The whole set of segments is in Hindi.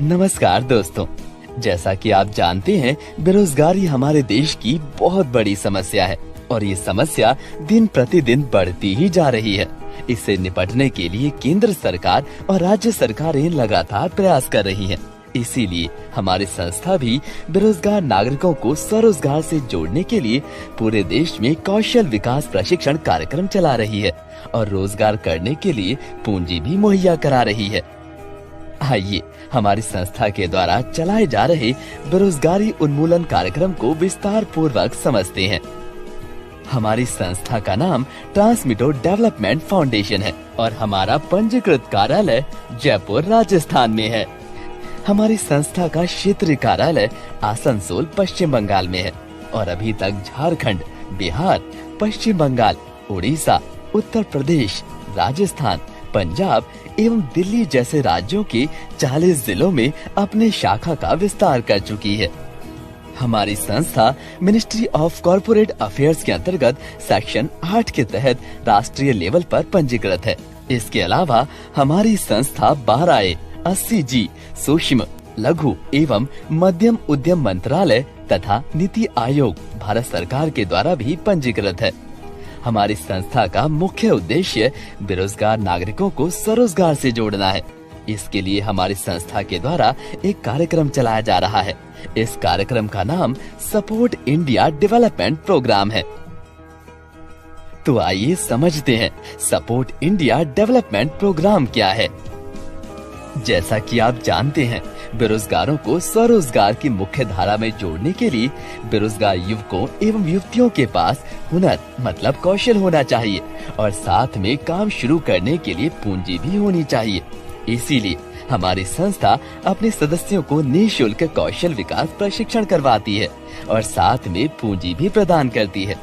नमस्कार दोस्तों। जैसा कि आप जानते हैं, बेरोजगारी हमारे देश की बहुत बड़ी समस्या है और ये समस्या दिन प्रतिदिन बढ़ती ही जा रही है। इससे निपटने के लिए केंद्र सरकार और राज्य सरकारें लगातार प्रयास कर रही हैं। इसीलिए हमारी संस्था भी बेरोजगार नागरिकों को स्वरोजगार से जोड़ने के लिए पूरे देश में कौशल विकास प्रशिक्षण कार्यक्रम चला रही है और रोजगार करने के लिए पूंजी भी मुहैया करा रही है। आइए हमारी संस्था के द्वारा चलाए जा रहे बेरोजगारी उन्मूलन कार्यक्रम को विस्तार पूर्वक समझते हैं। हमारी संस्था का नाम ट्रांसमिटो डेवलपमेंट फाउंडेशन है और हमारा पंजीकृत कार्यालय जयपुर राजस्थान में है। हमारी संस्था का क्षेत्रीय कार्यालय आसनसोल पश्चिम बंगाल में है और अभी तक झारखंड, बिहार, पश्चिम बंगाल, उड़ीसा, उत्तर प्रदेश, राजस्थान, पंजाब एवं दिल्ली जैसे राज्यों के 40 जिलों में अपने शाखा का विस्तार कर चुकी है। हमारी संस्था मिनिस्ट्री ऑफ कॉर्पोरेट अफेयर्स के अंतर्गत सेक्शन 8 के तहत राष्ट्रीय लेवल पर पंजीकृत है। इसके अलावा हमारी संस्था 12A 80G सूक्ष्म, लघु एवं मध्यम उद्यम मंत्रालय तथा नीति आयोग भारत सरकार के द्वारा भी पंजीकृत है। हमारी संस्था का मुख्य उद्देश्य बेरोजगार नागरिकों को स्वरोजगार से जोड़ना है। इसके लिए हमारी संस्था के द्वारा एक कार्यक्रम चलाया जा रहा है। इस कार्यक्रम का नाम सपोर्ट इंडिया डेवलपमेंट प्रोग्राम है। तो आइए समझते हैं सपोर्ट इंडिया डेवलपमेंट प्रोग्राम क्या है। जैसा कि आप जानते हैं, बेरोजगारों को स्वरोजगार की मुख्य धारा में जोड़ने के लिए बेरोजगार युवकों एवं युवतियों के पास हुनर मतलब कौशल होना चाहिए और साथ में काम शुरू करने के लिए पूंजी भी होनी चाहिए। इसीलिए हमारी संस्था अपने सदस्यों को निःशुल्क कौशल विकास प्रशिक्षण करवाती है और साथ में पूंजी भी प्रदान करती है।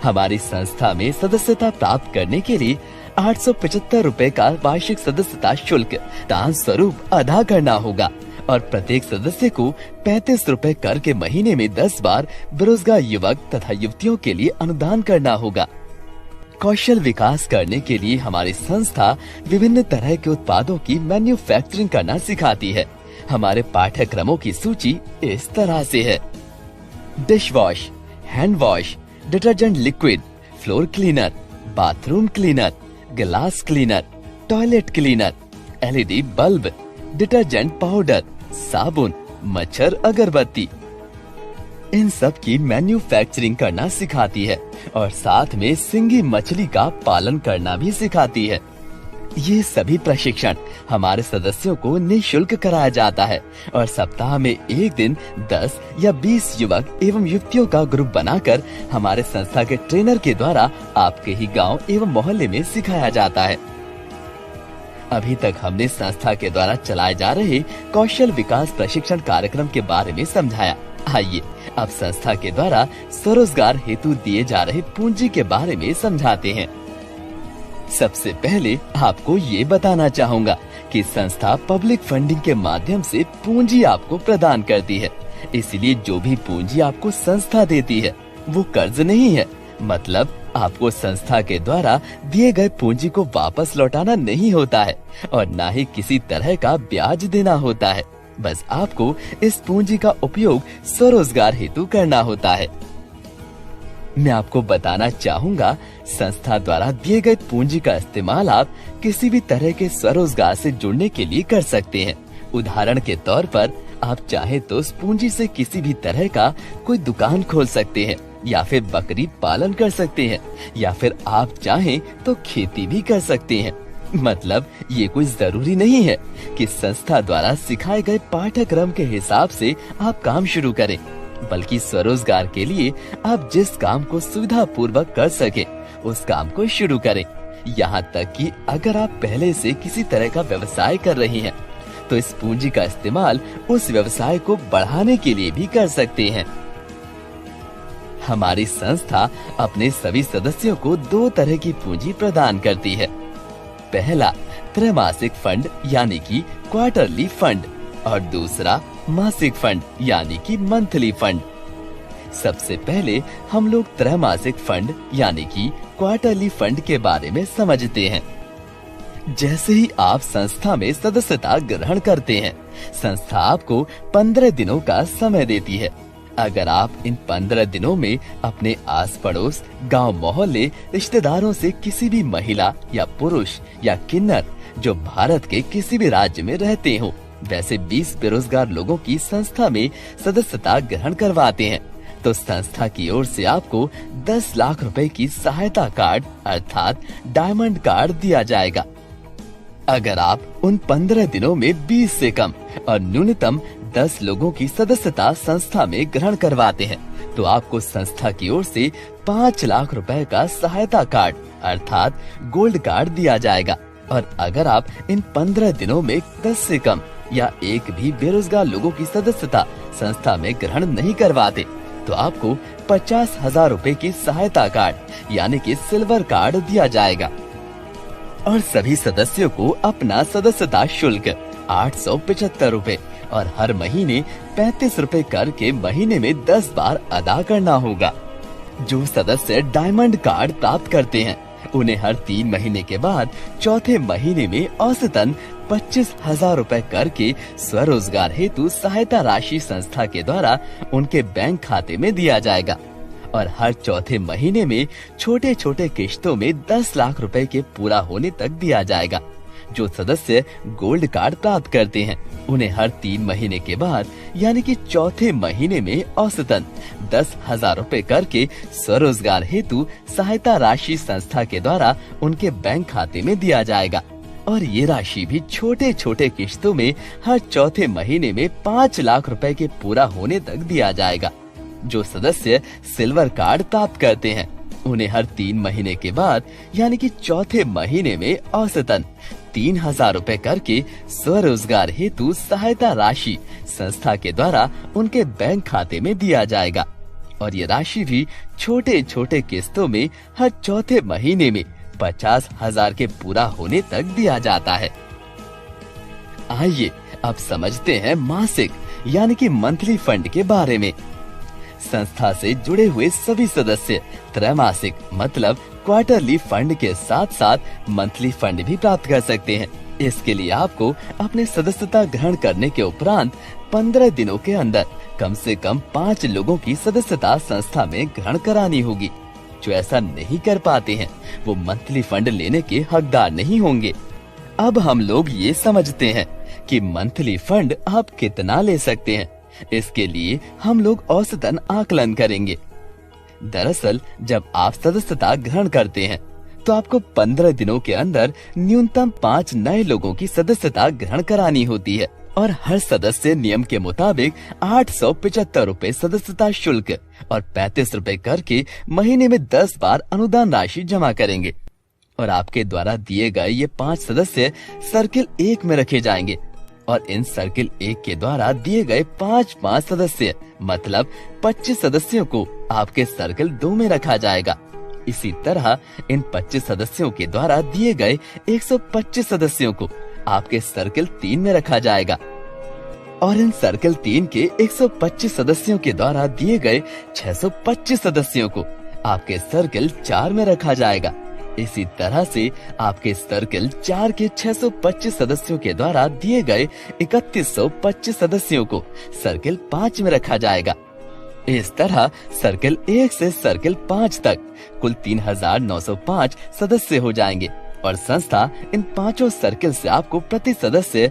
हमारी संस्था में सदस्यता प्राप्त करने के लिए 875 रुपए का वार्षिक सदस्यता शुल्क दान स्वरूप अदा करना होगा और प्रत्येक सदस्य को 35 रुपए कर के महीने में 10 बार बेरोजगार युवक तथा युवतियों के लिए अनुदान करना होगा। कौशल विकास करने के लिए हमारी संस्था विभिन्न तरह के उत्पादों की मैन्युफैक्चरिंग करना सिखाती है। हमारे पाठ्यक्रमों की सूची इस तरह से है: dish wash, hand wash, detergent liquid, floor cleaner, bathroom cleaner, glass cleaner, toilet cleaner, LED bulb, detergent powder, साबुन, मच्छर अगरबत्ती, इन सब की मैन्युफैक्चरिंग करना सिखाती है और साथ में सिंगी मछली का पालन करना भी सिखाती है। ये सभी प्रशिक्षण हमारे सदस्यों को निःशुल्क कराया जाता है और सप्ताह में एक दिन 10 या 20 युवक एवं युवतियों का ग्रुप बनाकर हमारे संस्था के ट्रेनर के द्वारा आपके ही गांव एवं मोहल्ले में सिखाया जाता है। अभी तक हमने संस्था के द्वारा चलाए जा रहे कौशल विकास प्रशिक्षण कार्यक्रम के बारे में समझाया। आइए अब संस्था के द्वारा स्वरोजगार हेतु दिए जा रहे पूंजी के बारे में समझाते हैं। सबसे पहले आपको ये बताना चाहूँगा कि संस्था पब्लिक फंडिंग के माध्यम से पूंजी आपको प्रदान करती है। इसलिए जो भी पूंजी आपको संस्था देती है वो कर्ज नहीं है। मतलब आपको संस्था के द्वारा दिए गए पूंजी को वापस लौटाना नहीं होता है और न ही किसी तरह का ब्याज देना होता है। बस आपको इस पूंजी का उपयोग स्वरोजगार हेतु करना होता है। मैं आपको बताना चाहूँगा, संस्था द्वारा दिए गए पूंजी का इस्तेमाल आप किसी भी तरह के स्वरोजगार से जुड़ने के लिए कर सकते हैं। उदाहरण के तौर पर आप चाहे तो उस पूंजी से किसी भी तरह का कोई दुकान खोल सकते हैं या फिर बकरी पालन कर सकते हैं या फिर आप चाहें तो खेती भी कर सकते हैं। मतलब ये कोई जरूरी नहीं है कि संस्था द्वारा सिखाए गए पाठ्यक्रम के हिसाब से आप काम शुरू करें, बल्कि स्वरोजगार के लिए आप जिस काम को सुविधा पूर्वक कर सके उस काम को शुरू करें। यहाँ तक कि अगर आप पहले से किसी तरह का व्यवसाय कर रही हैं, तो इस पूंजी का इस्तेमाल उस व्यवसाय को बढ़ाने के लिए भी कर सकते हैं। हमारी संस्था अपने सभी सदस्यों को 2 तरह की पूंजी प्रदान करती है। पहला त्रैमासिक फंड यानी कि क्वार्टरली फंड और दूसरा मासिक फंड यानी कि मंथली फंड। सबसे पहले हम लोग त्रैमासिक फंड यानी कि क्वार्टरली फंड के बारे में समझते हैं। जैसे ही आप संस्था में सदस्यता ग्रहण करते हैं, संस्था आपको 15 दिनों का समय देती है। अगर आप इन 15 दिनों में अपने आस पड़ोस, गांव, मोहल्ले, रिश्तेदारों से किसी भी महिला या पुरुष या किन्नर जो भारत के किसी भी राज्य में रहते हो, वैसे 20 बेरोजगार लोगों की संस्था में सदस्यता ग्रहण करवाते हैं, तो संस्था की ओर से आपको 10 लाख रुपए की सहायता कार्ड अर्थात डायमंड कार्ड दिया जाएगा। अगर आप उन 15 दिनों में 20 से कम और न्यूनतम 10 लोगों की सदस्यता संस्था में ग्रहण करवाते हैं, तो आपको संस्था की ओर से 5 लाख रुपए का सहायता कार्ड अर्थात गोल्ड कार्ड दिया जाएगा। और अगर आप इन 15 दिनों में 10 से कम या एक भी बेरोजगार लोगों की सदस्यता संस्था में ग्रहण नहीं करवाते, तो आपको 50,000 रुपए की सहायता कार्ड यानी कि सिल्वर कार्ड दिया जाएगा। और सभी सदस्यों को अपना सदस्यता शुल्क 875 रुपए और हर महीने 35 रुपए करके महीने में 10 बार अदा करना होगा। जो सदस्य डायमंड कार्ड प्राप्त करते हैं, उन्हें हर 3 महीने के बाद चौथे महीने में औसतन 25,000 रुपए करके स्वरोजगार हेतु सहायता राशि संस्था के द्वारा उनके बैंक खाते में दिया जाएगा। और हर चौथे महीने में छोटे छोटे किश्तों में 10 लाख रुपए के पूरा होने तक दिया जाएगा। जो सदस्य गोल्ड कार्ड प्राप्त करते हैं, उन्हें हर 3 महीने के बाद यानी कि चौथे महीने में औसतन 10,000 रुपए करके स्वरोजगार हेतु सहायता राशि संस्था के द्वारा उनके बैंक खाते में दिया जाएगा। और ये राशि भी छोटे छोटे किश्तों में हर चौथे महीने में 5 लाख रुपए के पूरा होने तक दिया जाएगा। जो सदस्य सिल्वर कार्ड प्राप्त करते हैं, उन्हें हर 3 महीने के बाद यानी कि चौथे महीने में औसतन 3,000 रुपए करके स्वरोजगार हेतु सहायता राशि संस्था के द्वारा उनके बैंक खाते में दिया जाएगा। और ये राशि भी छोटे छोटे किस्तों में हर चौथे महीने में 50,000 के पूरा होने तक दिया जाता है। आइए अब समझते हैं मासिक यानी कि मंथली फंड के बारे में। संस्था से जुड़े हुए सभी सदस्य त्रैमासिक मतलब क्वार्टरली फंड के साथ साथ मंथली फंड भी प्राप्त कर सकते हैं। इसके लिए आपको अपने सदस्यता ग्रहण करने के उपरांत 15 दिनों के अंदर कम से कम 5 लोगों की सदस्यता संस्था में ग्रहण करानी होगी। जो ऐसा नहीं कर पाते हैं, वो मंथली फंड लेने के हकदार नहीं होंगे। अब हम लोग ये समझते हैं कि मंथली फंड आप कितना ले सकते हैं। इसके लिए हम लोग औसतन आकलन करेंगे। दरअसल जब आप सदस्यता ग्रहण करते हैं, तो आपको 15 दिनों के अंदर न्यूनतम 5 नए लोगों की सदस्यता ग्रहण करानी होती है। और हर सदस्य नियम के मुताबिक 875 रुपए सदस्यता शुल्क और 35 रुपए करके महीने में 10 बार अनुदान राशि जमा करेंगे। और आपके द्वारा दिए गए ये 5 सदस्य सर्किल 1 में रखे जाएंगे। और इन सर्किल 1 के द्वारा दिए गए 5 सदस्य मतलब 25 सदस्यों को आपके सर्किल 2 में रखा जाएगा। इसी तरह इन 25 सदस्यों के द्वारा दिए गए 125 सदस्यों को आपके सर्किल 3 में रखा जाएगा। और इन सर्किल 3 के 125 सदस्यों के द्वारा दिए गए 625 सदस्यों को आपके सर्किल 4 में रखा जाएगा। इसी तरह से आपके सर्किल 4 के 625 सदस्यों के द्वारा दिए गए 3125 सदस्यों को सर्किल 5 में रखा जाएगा। इस तरह सर्किल 1 से सर्किल 5 तक कुल 3,905 सदस्य हो जाएंगे। और संस्था इन 5 सर्किल से आपको प्रति सदस्य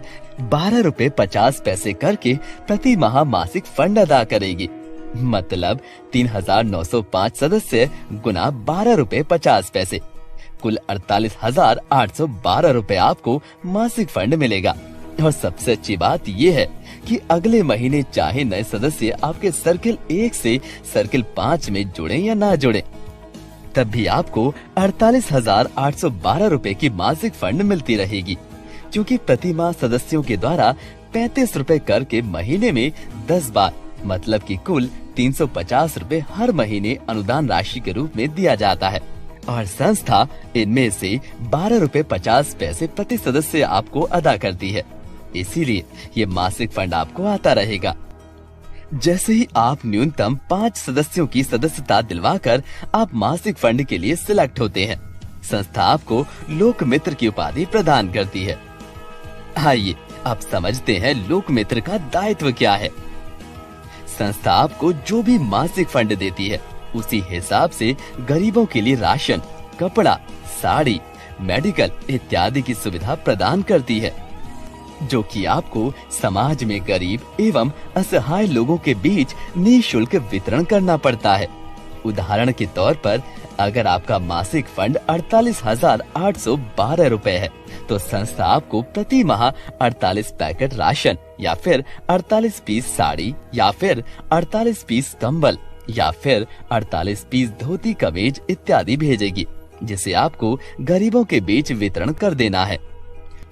12 रुपए 50 पैसे करके प्रति माह मासिक फंड अदा करेगी। मतलब 3,905 सदस्य गुना 12 रुपए 50 पैसे, कुल 48,812 रुपए आपको मासिक फंड मिलेगा। और सबसे अच्छी बात ये है कि अगले महीने चाहे नए सदस्य आपके सर्किल 1 से सर्किल 5 में जुड़े या ना जुड़े, तब भी आपको 48,812 रुपए की मासिक फंड मिलती रहेगी। क्योंकि प्रति माह सदस्यों के द्वारा 35 रुपए करके महीने में 10 बार मतलब कि कुल 350 रुपए हर महीने अनुदान राशि के रूप में दिया जाता है। और संस्था इनमें से 12 रुपए 50 पैसे प्रति सदस्य आपको अदा करती है। इसीलिए ये मासिक फंड आपको आता रहेगा। जैसे ही आप न्यूनतम 5 सदस्यों की सदस्यता दिलवाकर आप मासिक फंड के लिए सिलेक्ट होते हैं, संस्था आपको लोक मित्र की उपाधि प्रदान करती है। आइए अब समझते हैं लोक मित्र का दायित्व क्या है। संस्था आपको जो भी मासिक फंड देती है उसी हिसाब से गरीबों के लिए राशन, कपड़ा, साड़ी, मेडिकल इत्यादि की सुविधा प्रदान करती है, जो कि आपको समाज में गरीब एवं असहाय लोगों के बीच निःशुल्क वितरण करना पड़ता है। उदाहरण के तौर पर अगर आपका मासिक फंड 48,812 रुपए है तो संस्था आपको प्रति माह 48 पैकेट राशन या फिर 48 पीस साड़ी या फिर 48 पीस कंबल या फिर 48 पीस धोती कमीज इत्यादि भेजेगी, जिसे आपको गरीबों के बीच वितरण कर देना है।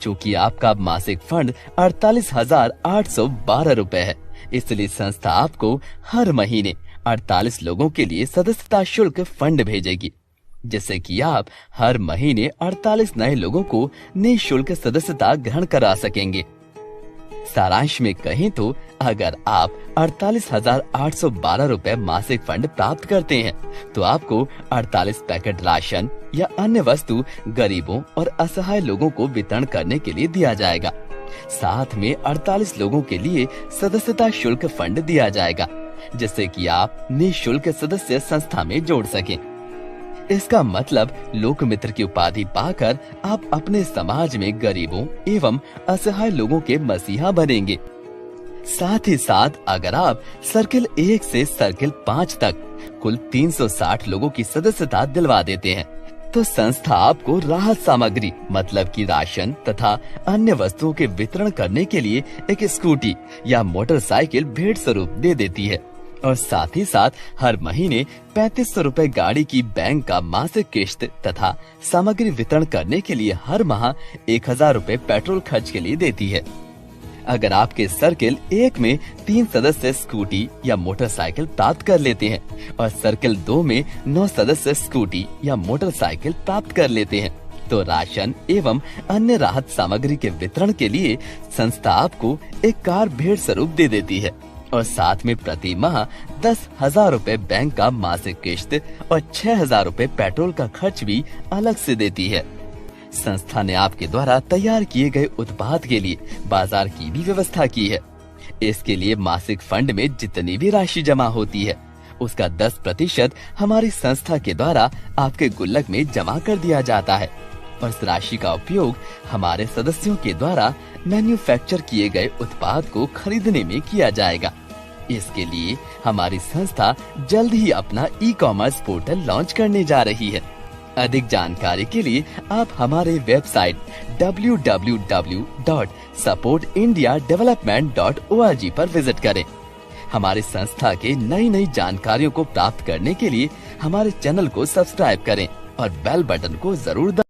चूँकि आपका मासिक फंड 48,812 रुपए है, इसलिए संस्था आपको हर महीने 48 लोगों के लिए सदस्यता शुल्क फंड भेजेगी, जिससे कि आप हर महीने 48 नए लोगों को निःशुल्क सदस्यता ग्रहण करा सकेंगे। सारांश में कहें तो अगर आप 48,812 रुपए मासिक फंड प्राप्त करते हैं तो आपको 48 पैकेट राशन या अन्य वस्तु गरीबों और असहाय लोगों को वितरण करने के लिए दिया जाएगा। साथ में 48 लोगों के लिए सदस्यता शुल्क फंड दिया जाएगा, जिससे कि आप निःशुल्क सदस्य संस्था में जोड़ सकें। इसका मतलब लोक मित्र की उपाधि पाकर आप अपने समाज में गरीबों एवं असहाय लोगों के मसीहा बनेंगे। साथ ही साथ अगर आप सर्किल 1 से सर्किल 5 तक कुल 360 लोगों की सदस्यता दिलवा देते हैं तो संस्था आपको राहत सामग्री मतलब कि राशन तथा अन्य वस्तुओं के वितरण करने के लिए एक स्कूटी या मोटरसाइकिल भेंट स्वरूप दे देती है। और साथ ही साथ हर महीने 3500 रुपए गाड़ी की बैंक का मासिक किश्त तथा सामग्री वितरण करने के लिए हर माह 1000 रुपए पेट्रोल खर्च के लिए देती है। अगर आपके सर्किल 1 में 3 सदस्य स्कूटी या मोटरसाइकिल प्राप्त कर लेते हैं और सर्किल 2 में 9 सदस्य स्कूटी या मोटरसाइकिल प्राप्त कर लेते हैं तो राशन एवं अन्य राहत सामग्री के वितरण के लिए संस्था आपको एक कार भेंट स्वरूप दे देती है और साथ में प्रति माह 10,000 रुपए बैंक का मासिक किश्त और 6,000 रुपए पेट्रोल का खर्च भी अलग से देती है। संस्था ने आपके द्वारा तैयार किए गए उत्पाद के लिए बाजार की भी व्यवस्था की है। इसके लिए मासिक फंड में जितनी भी राशि जमा होती है उसका 10% हमारी संस्था के द्वारा आपके गुल्लक में जमा कर दिया जाता है और इस राशि का उपयोग हमारे सदस्यों के द्वारा मैन्युफैक्चर किए गए उत्पाद को खरीदने में किया जाएगा। इसके लिए हमारी संस्था जल्द ही अपना ई-कॉमर्स पोर्टल लॉन्च करने जा रही है। अधिक जानकारी के लिए आप हमारे वेबसाइट www.supportindiadevelopment.org पर विजिट करें। हमारी संस्था के नई जानकारियों को प्राप्त करने के लिए हमारे चैनल को सब्सक्राइब करें और बेल बटन को जरूर